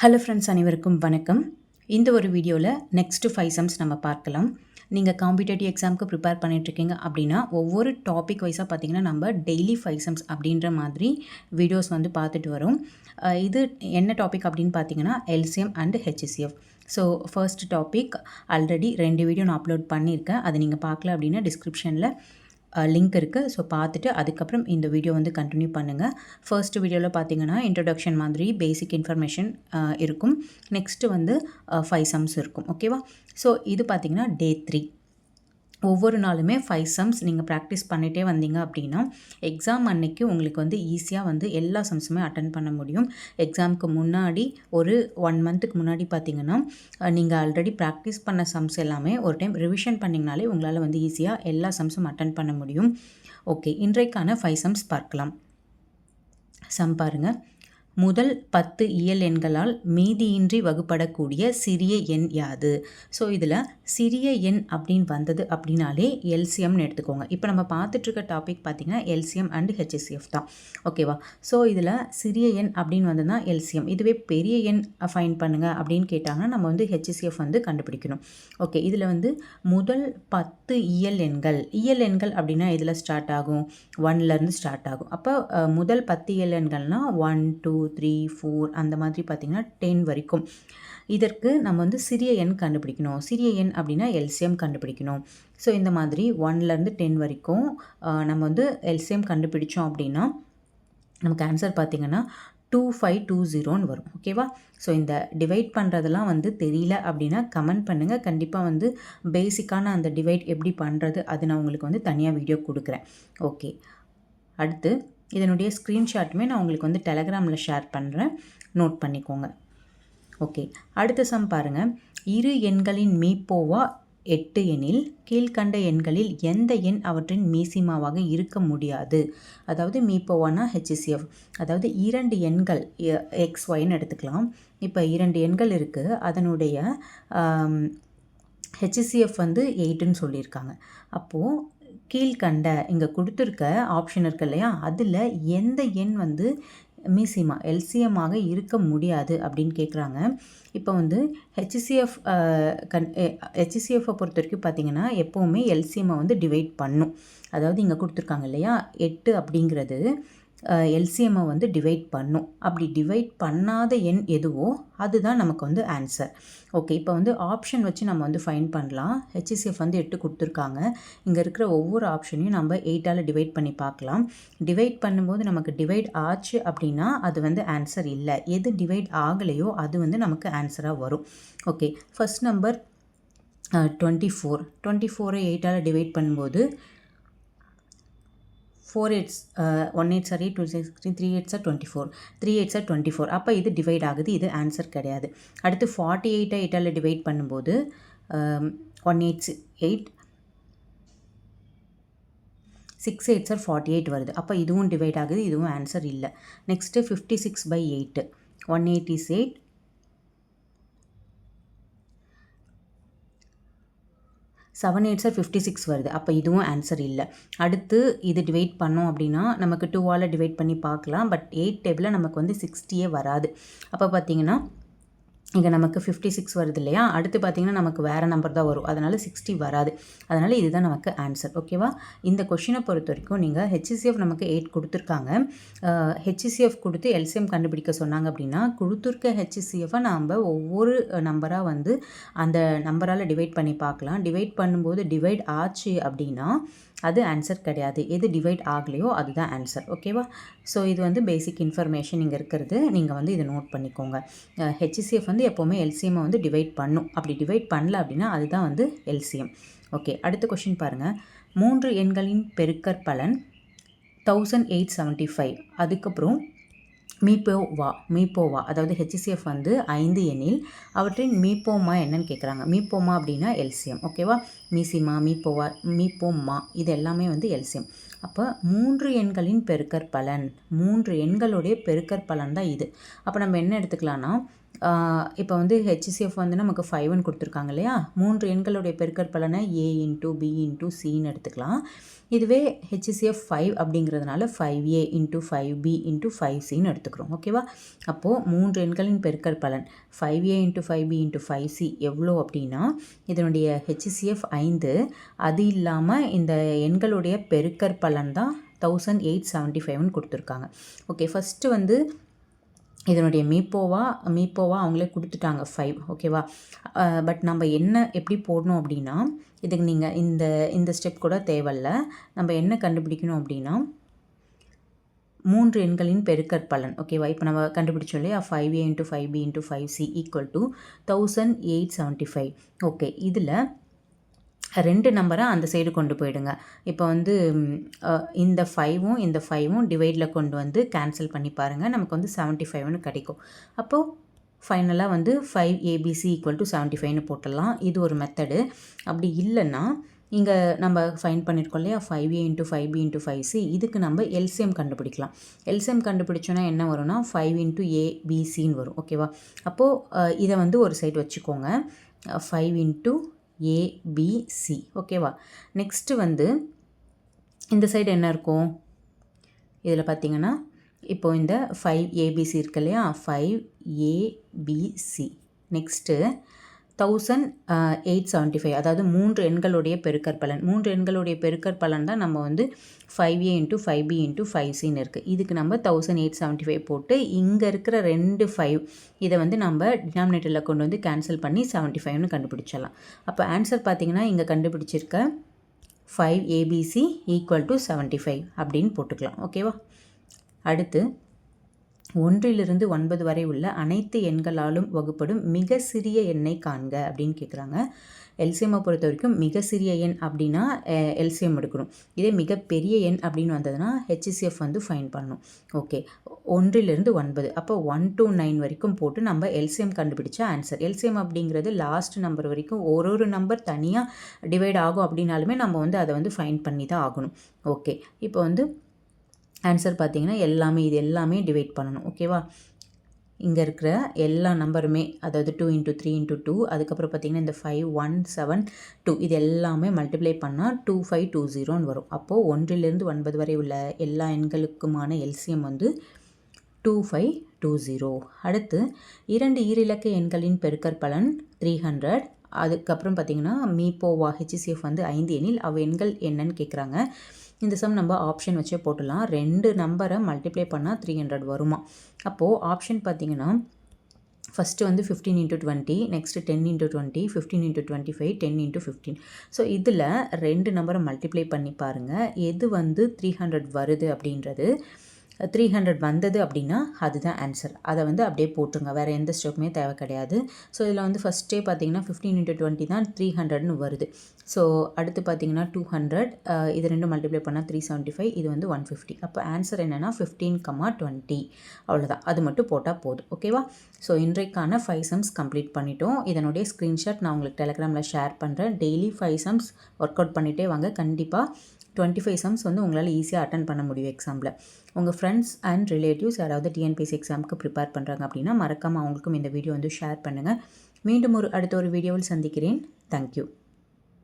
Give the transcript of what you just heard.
Hello friends, அனைவருக்கும் வணக்கம். இந்த ஒரு வீடியோவில் நெக்ஸ்ட்டு 5 சம்ஸ் நம்ம பார்க்கலாம். நீங்கள் காம்படிட்டிவ் எக்ஸாமுக்கு ப்ரிப்பேர் பண்ணிகிட்ருக்கீங்க அப்படின்னா ஒவ்வொரு டாபிக் வைஸாக பார்த்தீங்கன்னா நம்ம டெய்லி 5 சம்ஸ் அப்படின்ற மாதிரி வீடியோஸ் வந்து பார்த்துட்டு வரோம். இது என்ன டாபிக் அப்படின்னு பார்த்தீங்கன்னா LCM and HCF. So first topic already 2 video நான் அப்லோட் பண்ணியிருக்கேன். அது நீங்கள் பார்க்கல அப்படின்னா டிஸ்கிரிப்ஷனில் லிங்க் இருக்குது. ஸோ பார்த்துட்டு அதுக்கப்புறம் இந்த வீடியோ வந்து கண்டினியூ பண்ணுங்கள். ஃபர்ஸ்ட் வீடியோவில் பார்த்தீங்கன்னா இன்ட்ரொடக்ஷன் மாதிரி பேசிக் இன்ஃபர்மேஷன் இருக்கும். நெக்ஸ்ட்டு வந்து 5 சம்ஸ் இருக்கும். ஓகேவா? ஸோ இது பார்த்தீங்கன்னா டே 3. ஒவ்வொரு நாளுமே 5 சம்ஸ் நீங்கள் ப்ராக்டிஸ் பண்ணிகிட்டே வந்தீங்க அப்படின்னா எக்ஸாம் அன்னைக்கு உங்களுக்கு வந்து ஈஸியாக வந்து எல்லா சம்ஸுமே அட்டன் பண்ண முடியும். எக்ஸாமுக்கு முன்னாடி ஒரு 1 மந்த்துக்கு முன்னாடி பார்த்தீங்கன்னா நீங்கள் ஆல்ரெடி ப்ராக்டிஸ் பண்ண சம்ஸ் எல்லாமே ஒரு டைம் ரிவிஷன் பண்ணிங்கனாலே உங்களால் வந்து ஈஸியாக எல்லா சம்ஸும் அட்டன் பண்ண முடியும். ஓகே, இன்றைக்கான 5 சம்ஸ் பார்க்கலாம். சம் பாருங்கள். முதல் 10 இயல் எண்களால் மீதியின்றி வகுப்படக்கூடிய சிறிய எண் யாது? ஸோ இதில் சிறிய எண் அப்படின்னு வந்தது அப்படின்னாலே எல்சிஎம்னு எடுத்துக்கோங்க. இப்போ நம்ம பார்த்துட்ருக்க டாபிக் பார்த்திங்கன்னா எல்சிஎம் அண்ட் ஹெச்சிசிஎஃப் தான். ஓகேவா? ஸோ இதில் சிறிய எண் அப்படின்னு வந்ததுன்னா எல்சிஎம். இதுவே பெரிய எண் ஃபைன் பண்ணுங்கள் அப்படின்னு கேட்டாங்கன்னா நம்ம வந்து ஹெச்சிசிஎஃப் வந்து கண்டுபிடிக்கணும். ஓகே, இதில் வந்து முதல் 10 இயல் எண்கள் அப்படின்னா இதில் ஸ்டார்ட் ஆகும் 1லேருந்து ஸ்டார்ட் ஆகும். அப்போ முதல் 10 இயல் எண்கள்னால் 1 2 3 4 அந்த மாதிரி பார்த்திங்கன்னா 10 வரைக்கும். இதற்கு நம்ம வந்து சிறிய எண் கண்டுபிடிக்கணும். சிறிய எண் அப்படின்னா எல்சிஎம் கண்டுபிடிக்கணும். ஸோ இந்த மாதிரி 1லேருந்து 10 வரைக்கும் நம்ம வந்து எல்சிஎம் கண்டுபிடிச்சோம் அப்படின்னா நமக்கு ஆன்சர் பார்த்திங்கன்னா 2520 வரும். ஓகேவா? ஸோ இந்த டிவைட் பண்ணுறதெல்லாம் வந்து தெரியல அப்படின்னா கமெண்ட் பண்ணுங்கள். கண்டிப்பாக வந்து பேசிக்கான அந்த டிவைட் எப்படி பண்ணுறது அது நான் உங்களுக்கு வந்து தனியாக வீடியோ கொடுக்குறேன். ஓகே, அடுத்து இதனுடைய ஸ்க்ரீன்ஷாட்டுமே நான் உங்களுக்கு வந்து டெலகிராமில் ஷேர் பண்ணுறேன், நோட் பண்ணிக்கோங்க. ஓகே, அடுத்த சம் பாருங்கள். இரு எண்களின் மீப்போவா 8 எனில் கீழ்கண்ட எண்களில் எந்த எண் அவற்றின் மீசிமாவாக இருக்க முடியாது? அதாவது மீப்போவானா ஹெச்சிசிஎஃப், அதாவது 2 எண்கள் XYன்னு எடுத்துக்கலாம். இப்போ 2 எண்கள் இருக்குது, அதனுடைய ஹெச்சிசிஎஃப் வந்து 8ன்னு சொல்லியிருக்காங்க. அப்போது கீழ்கண்ட இங்கே கொடுத்துருக்க ஆப்ஷன் இருக்கு இல்லையா, அதில் எந்த எண் வந்து மீசிமா எல்சிஎம்மாக இருக்க முடியாது அப்படின்னு கேட்குறாங்க. இப்போ வந்து ஹெச்சிசிஎஃப்பை பொறுத்த வரைக்கும் பார்த்திங்கன்னா எப்போவுமே எல்சிஎம்மை வந்து டிவைட் பண்ணும். அதாவது இங்கே கொடுத்துருக்காங்க இல்லையா 8 அப்படிங்கிறது எல்சிஎம்மை வந்து டிவைட் பண்ணும். அப்படி டிவைட் பண்ணாத எண் எதுவோ அதுதான் நமக்கு வந்து ஆன்சர். ஓகே, இப்போ வந்து ஆப்ஷன் வச்சு நம்ம வந்து ஃபைன் பண்ணலாம். ஹெச்சிசிஎஃப் வந்து 8 கொடுத்துருக்காங்க. இங்கே இருக்கிற ஒவ்வொரு ஆப்ஷனையும் நம்ம 8ஆல் டிவைட் பண்ணி பார்க்கலாம். டிவைட் பண்ணும்போது நமக்கு டிவைட் ஆச்சு அப்படின்னா அது வந்து ஆன்சர் இல்லை. எது டிவைட் ஆகலையோ அது வந்து நமக்கு ஆன்சராக வரும். ஓகே, ஃபர்ஸ்ட் நம்பர் 24ஐ 8ஆல் டிவைட் பண்ணும்போது 4 8s 1 8s are 8, 2 6 16, 3 8s are 24, 3 8s are 24. அப்போ இது டிவைட் ஆகுது, இது ஆன்சர் கிடையாது. அடுத்து 48ஐ 8ஆல் டிவைட் பண்ணும்போது 1 8s 8, 6 8s are 48 வருது. அப்போ இதுவும் டிவைட் ஆகுது, இதுவும் ஆன்சர் இல்லை. நெக்ஸ்ட்டு 56/8, 1 8 is 8, 7 8s are 56 வருது. அப்போ இதுவும் ஆன்சர் இல்லை. அடுத்து இது டிவைட் பண்ணோம் அப்படின்னா நமக்கு 2ஆல் டிவைட் பண்ணி பார்க்கலாம். பட் 8 டேபிளில் நமக்கு வந்து 60 வராது. அப்போ பார்த்தீங்கன்னா இங்கே நமக்கு 56 வருது இல்லையா, அடுத்து பார்த்திங்கன்னா நமக்கு வேறு நம்பர் தான் வரும், அதனால் 60 வராது. அதனால் இதுதான் நமக்கு ஆன்சர். ஓகேவா? இந்த கொஷினை பொறுத்த வரைக்கும் நீங்கள் ஹெச்சிசிஎஃப் நமக்கு 8 கொடுத்துருக்காங்க. ஹெச்சிசிஎஃப் கொடுத்து எல்சிஎம் கண்டுபிடிக்க சொன்னாங்க அப்படின்னா கொடுத்துருக்க ஹெச்சிசிஎஃப்பை நாம் ஒவ்வொரு நம்பராக வந்து அந்த நம்பரால் டிவைட் பண்ணி பார்க்கலாம். டிவைட் பண்ணும்போது டிவைட் ஆச்சு அப்படின்னா அது ஆன்சர் கிடையாது. எது டிவைட் ஆகலையோ அதுதான் ஆன்சர். ஓகேவா? ஸோ இது வந்து பேசிக் இன்ஃபர்மேஷன் இங்கே இருக்கிறது, நீங்கள் வந்து இதை நோட் பண்ணிக்கோங்க. ஹெச்சிசிஎஃப் வந்து எப்போவுமே எல்சிஎம்மை வந்து டிவைட் பண்ணும். அப்படி டிவைட் பண்ணல அப்படின்னா அதுதான் வந்து எல்சிஎம். ஓகே, அடுத்த கொஷின் பாருங்கள். 3 எண்களின் பெருக்கற்பலன் 1875. அதுக்கப்புறம் மீப்போவா அதாவது ஹெச்சிசிஎஃப் வந்து 5 எண்ணில் அவற்றின் மீப்போமா என்னன்னு கேட்குறாங்க. மீப்போமா அப்படின்னா எல்சிஎம். ஓகேவா? மீசிமா, மீப்போமா இது எல்லாமே வந்து எல்சிஎம். அப்போ 3 எண்களின் பெருக்கற்பலன், 3 எண்களுடைய பெருக்கற்பலன் தான் இது. அப்போ நம்ம என்ன எடுத்துக்கலாம்னா இப்போ வந்து ஹெச்சிசிஎஃப் வந்து நமக்கு 5ன்னு கொடுத்துருக்காங்க இல்லையா, 3 எண்களுடைய பெருக்கற்பலனை A இன்ட்டு B இன்ட்டு Cன்னு எடுத்துக்கலாம். இதுவே ஹெச்சிசிஎஃப் 5 அப்படிங்கிறதுனால 5A இன்ட்டு 5B இன்ட்டு 5Cன்னு எடுத்துக்கிறோம். ஓகேவா? அப்போது 3 எண்களின் பெருக்கற்பலன் 5A into 5B into 5C எவ்வளோ அப்படின்னா, இதனுடைய ஹெச்சிசிஎஃப் 5, அது இல்லாமல் இந்த எண்களுடைய பெருக்கற்பலன் தான் 1875ன்னு கொடுத்துருக்காங்க. ஓகே, ஃபஸ்ட்டு வந்து இதனுடைய மீப்போவா அவங்களே கொடுத்துட்டாங்க 5. ஓகேவா? பட் நம்ம என்ன எப்படி போடணும் அப்படின்னா, இதுக்கு நீங்கள் இந்த ஸ்டெப் கூட தேவையில்ல. நம்ம என்ன கண்டுபிடிக்கணும் அப்படின்னா, 3 எண்களின் பெருக்கற்பலன். ஓகேவா? இப்போ நம்ம கண்டுபிடிச்சோம் இல்லையா, 5A into 5B into 5C equal to 1875. Okay, இதில் 2 நம்பரை அந்த சைடு கொண்டு போயிடுங்க. இப்போ வந்து இந்த 5ம் டிவைடில் கொண்டு வந்து கேன்சல் பண்ணி பாருங்கள். நமக்கு வந்து 75ன்னு கிடைக்கும். அப்போது ஃபைனலாக வந்து 5ABC ஈக்குவல் டு 75ன்னு போட்டுடலாம். இது ஒரு மெத்தடு. அப்படி இல்லைன்னா இங்கே நம்ம ஃபைன் பண்ணியிருக்கோம் இல்லையா, 5A into 5B into 5C, இதுக்கு நம்ம எல்சிஎம் கண்டுபிடிக்கலாம். எல்சிஎம் கண்டுபிடிச்சோன்னா என்ன வரும்னா 5 இன்ட்டு ABCன்னு வரும். ஓகேவா? அப்போது இதை வந்து ஒரு சைடு வச்சுக்கோங்க. 5 இன்ட்டு ABC. ஓகேவா? நெக்ஸ்ட்டு வந்து இந்த சைடு என்ன இருக்கும், இதில் பார்த்தீங்கன்னா இப்போது இந்த 5ABC இருக்கு இல்லையா, 5ABC. நெக்ஸ்ட்டு 1875, அதாவது 3 எண்களுடைய பெருக்கற்பலன். 3 எண்களுடைய பெருக்கற்பலன் தான் நம்ம வந்து 5A இன்ட்டு 5B இன்ட்டு 5Cன்னு இருக்குது. இதுக்கு நம்ம 1875 போட்டு இங்கே இருக்கிற 2 5 இதை வந்து நம்ம டினாமினேட்டரில் கொண்டு வந்து கேன்சல் பண்ணி 75ன்னு கண்டுபிடிச்சிடலாம். அப்போ ஆன்சர் பார்த்திங்கன்னா இங்கே கண்டுபிடிச்சிருக்க 5ABC ஈக்குவல் டு 75 அப்படின்னு போட்டுக்கலாம். ஓகேவா? அடுத்து 1லிருந்து 9 வரை உள்ள அனைத்து எண்களாலும் வகுப்படும் மிக சிறிய எண்ணை காண்க அப்படின்னு கேட்குறாங்க. எல்சிஎம்மை பொறுத்த வரைக்கும் மிக சிறிய எண் அப்படின்னா எல்சிஎம் எடுக்கணும். இதே மிகப்பெரிய எண் அப்படின்னு வந்ததுன்னா ஹெச்சிசிஎஃப் வந்து ஃபைன் பண்ணணும். ஓகே, 1லிருந்து 9, அப்போ 1 to 9 வரைக்கும் போட்டு நம்ம எல்சிஎம் கண்டுபிடிச்ச ஆன்சர். எல்சிஎம் அப்படிங்கிறது லாஸ்ட் நம்பர் வரைக்கும் ஒரு நம்பர் தனியாக டிவைட் ஆகும் அப்படின்னாலுமே நம்ம வந்து அதை வந்து ஃபைன் பண்ணி தான் ஆகணும். ஓகே, இப்போ வந்து ஆன்சர் பார்த்திங்கன்னா இது எல்லாமே டிவைட் பண்ணணும். ஓகேவா? இங்கே இருக்கிற எல்லா நம்பருமே, அதாவது 2 இன்ட்டு 3 இன்ட்டு 2, அதுக்கப்புறம் பார்த்திங்கன்னா இந்த 5 1 7 2, இது எல்லாமே மல்டிப்ளை பண்ணால் 2520ன்னு வரும். அப்போது 1லிருந்து 9 வரை உள்ள எல்லா எண்களுக்குமான எல்சிஎம் வந்து 2520. அடுத்து 2 ஈரிலக்க எண்களின் பெருக்கற்பலன் 300. அதுக்கப்புறம் பார்த்திங்கன்னா மீப்போவா ஹெச்சிசிஎஃப் வந்து 5 எண்ணில் அவ் எண்கள் என்னன்னு கேட்குறாங்க. இந்த சம் நம்ம ஆப்ஷன் வச்சே போட்டலாம். 2 நம்பரை மல்டிப்ளை பண்ணால் 300 வருமா. அப்போது ஆப்ஷன் பார்த்திங்கன்னா ஃபஸ்ட்டு வந்து 15 into 20, next 10 into 20, 15 into 25, 10 into 15. So இதில் 2 நம்பரை மல்டிப்ளை பண்ணி பாருங்கள், எது வந்து 300 வருது அப்படின்றது. 300 வந்தது அப்படின்னா அதுதான் ஆன்சர். அதை வந்து அப்படியே போட்டுருங்க, வேறு எந்த ஸ்டெப்புமே தேவை கிடையாது. ஸோ இதில் வந்து ஃபஸ்ட்டே பார்த்தீங்கன்னா 15 இன்ட்டு 20 தான் 300ன்னு வருது. ஸோ அடுத்து பார்த்தீங்கன்னா 200, இது 2 மல்டிப்ளை பண்ணால் 375, இது வந்து 150. அப்போ ஆன்சர் என்னென்னா 15,20. அவ்வளோதான், அது மட்டும் போட்டால் போதும். ஓகேவா? ஸோ இன்றைக்கான 5 சம்ஸ் கம்ப்ளீட் பண்ணிட்டோம். இதனுடைய ஸ்க்ரீன்ஷாட் நான் உங்களுக்கு டெலிகிராமில் ஷேர் பண்ணுறேன். டெய்லி 5 சம்ஸ் ஒர்க் அவுட் பண்ணிகிட்டே வாங்க. கண்டிப்பாக 25 சம்ஸ் வந்து உங்களால் ஈஸியாக அட்டன் பண்ண முடியும் எக்ஸாமில். உங்கள் ஃப்ரெண்ட்ஸ் அண்ட் ரிலேட்டிவ்ஸ் யாராவது டிஎன்பிஎஸ்சி எக்ஸாமுக்கு ப்ரிப்பேர் பண்ணுறாங்க அப்படின்னா மறக்காமல் அவங்களுக்கும் இந்த வீடியோ வந்து ஷேர் பண்ணுங்கள். மீண்டும் அடுத்த ஒரு வீடியோவில் சந்திக்கிறேன். தேங்க்யூ.